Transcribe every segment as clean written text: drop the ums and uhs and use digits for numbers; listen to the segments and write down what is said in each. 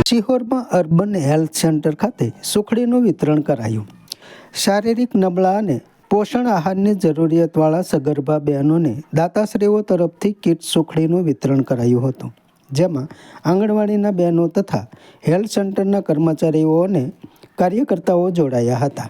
સિહોરમાં urban health centre ખાતે સુખડીનું વિતરણ કરાયું. શારીરિક નબળા અને પોષણ આહારની જરૂરિયાતવાળા સગર્ભા બહેનોને દાતાશ્રીઓ તરફથી કીટ સુખડીનું વિતરણ કરાયું હતું, જેમાં આંગણવાડીના બહેનો તથા હેલ્થ સેન્ટરના કર્મચારીઓ અને કાર્યકર્તાઓ જોડાયા હતા.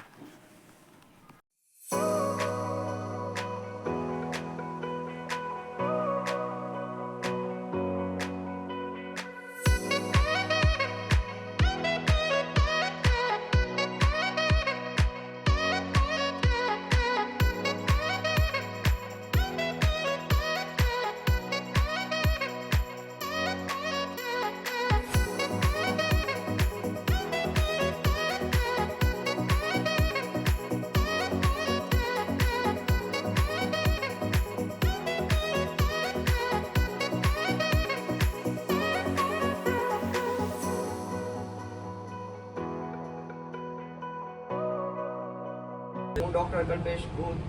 હું ડૉક્ટર કલ્પેશ ભૂત,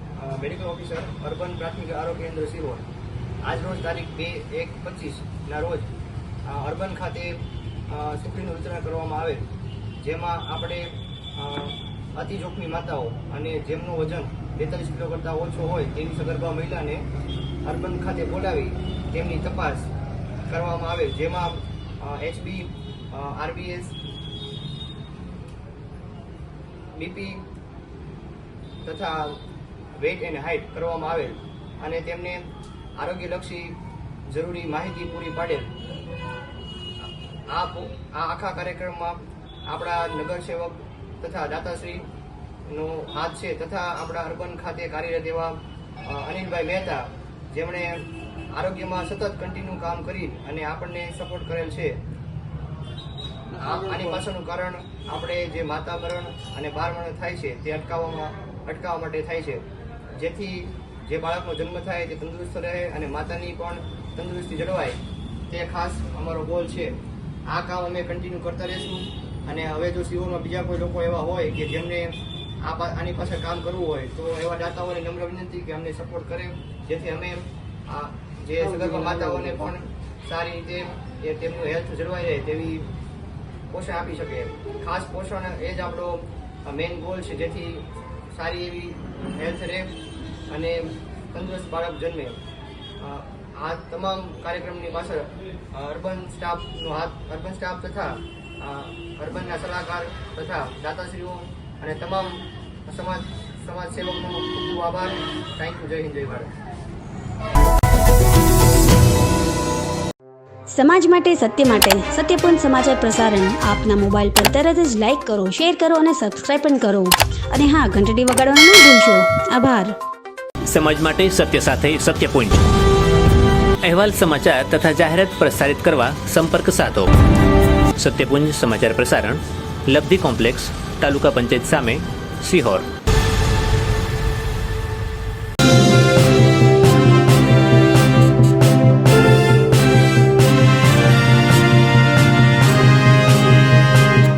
મેડિકલ ઓફિસર, અર્બન પ્રાથમિક આરોગ્ય કેન્દ્ર સિહોર. આજ રોજ તારીખ 2/1/25ના રોજ અર્બન ખાતે સુખડીનું વિતરણ કરવામાં આવેલ, જેમાં આપણે અતિ જોખમી માતાઓ અને જેમનું વજન 42 કિલો કરતાં ઓછો હોય તેવી સગર્ભા મહિલાને અર્બન ખાતે બોલાવી તેમની તપાસ કરવામાં આવેલ, જેમાં HB, RBS, BP તથા વેઇટ એન્ડ હાઇટ કરવામાં આવેલ અને તેમને આરોગ્યલક્ષી જરૂરી માહિતી પૂરી પાડેલ. આ આખા કાર્યક્રમમાં આપણા નગરસેવક તથા દાતાશ્રીનો હાથ છે, તથા આપણા અર્બન ખાતે કાર્યરત એવા અનિલભાઈ મહેતા, જેમણે આરોગ્યમાં સતત કન્ટિન્યુ કામ કરી અને આપણને સપોર્ટ કરેલ છે. આની પાછળનું કારણ આપણે જે માતામરણ અને બાળમરણ થાય છે તે અટકાવવા માટે થાય છે, જેથી જે બાળકનો જન્મ થાય તે તંદુરસ્ત રહે અને માતાની પણ તંદુરસ્તી જળવાય, તે ખાસ અમારો ગોલ છે. આ કામ અમે કન્ટિન્યુ કરતા રહીશું અને હવે જો સિહોરમાં બીજા કોઈ લોકો એવા હોય કે જેમને આની પાછળ કામ કરવું હોય તો એવા દાતાઓને નમ્ર વિનંતી કે અમને સપોર્ટ કરે, જેથી અમે જે સગર્ભા માતાઓને પણ સારી રીતે તેમનું હેલ્થ જળવાઈ રહે તેવી પોષણ આપી શકે. ખાસ પોષણ એ જ આપણો મેઇન ગોલ છે, જેથી સારી એવી હેલ્થ રહે અને તંદુરસ્ત બાળક જન્મે. આ તમામ કાર્યક્રમની પાછળ અર્બન સ્ટાફ તથા અર્બનના સલાહકાર તથા દાતાશ્રીઓ અને તમામ સમાજ સેવકનો ખૂબ ખૂબ આભાર. Thank you. જય હિન્દ, જય ભારત. સમાજ માટે, સત્ય માટે, સત્યપૂર્ણ સમાચાર પ્રસારણ આપના મોબાઈલ પર તરત જ લાઈક કરો, શેર કરો અને સબસ્ક્રાઈબ પણ કરો. અને હા, ઘંટડી વગાડવાનું ન ભૂલશો. આભાર. સમાજ માટે સત્ય સાથે સત્યપૂર્ણ અહેવાલ, સમાચાર તથા જાહેરાત પ્રસારિત કરવા સંપર્ક સાધો. સત્યપુંજ સમાચાર પ્રસારણ, લબ્ધિ કોમ્પ્લેક્સ, તાલુકા પંચાયત સામે, સિહોર.